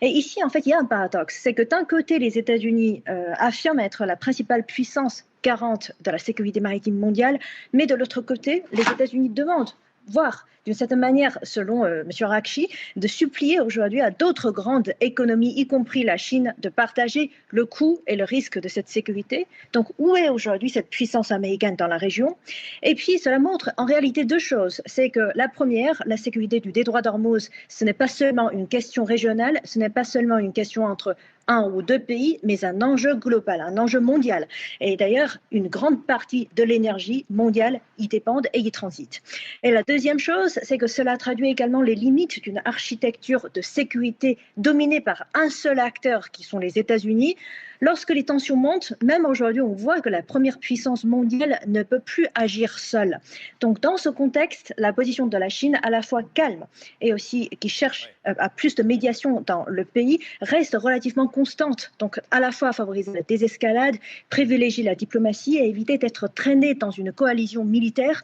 Et ici, en fait, il y a un paradoxe. C'est que d'un côté, les États-Unis affirment être la principale puissance garante de la sécurité maritime mondiale, mais de l'autre côté, les États-Unis demandent, voire d'une certaine manière, selon M. Rakshi, de supplier aujourd'hui à d'autres grandes économies, y compris la Chine, de partager le coût et le risque de cette sécurité. Donc, où est aujourd'hui cette puissance américaine dans la région? Et puis, cela montre en réalité deux choses. C'est que la première, la sécurité du détroit d'Ormuz, ce n'est pas seulement une question régionale, ce n'est pas seulement une question entre un ou deux pays, mais un enjeu global, un enjeu mondial. Et d'ailleurs, une grande partie de l'énergie mondiale y dépend et y transite. Et la deuxième chose, c'est que cela traduit également les limites d'une architecture de sécurité dominée par un seul acteur, qui sont les États-Unis. Lorsque les tensions montent, même aujourd'hui, on voit que la première puissance mondiale ne peut plus agir seule. Donc, dans ce contexte, la position de la Chine, à la fois calme et aussi qui cherche à plus de médiation dans le pays, reste relativement constante. Donc, à la fois favoriser la désescalade, privilégier la diplomatie et éviter d'être traîné dans une coalition militaire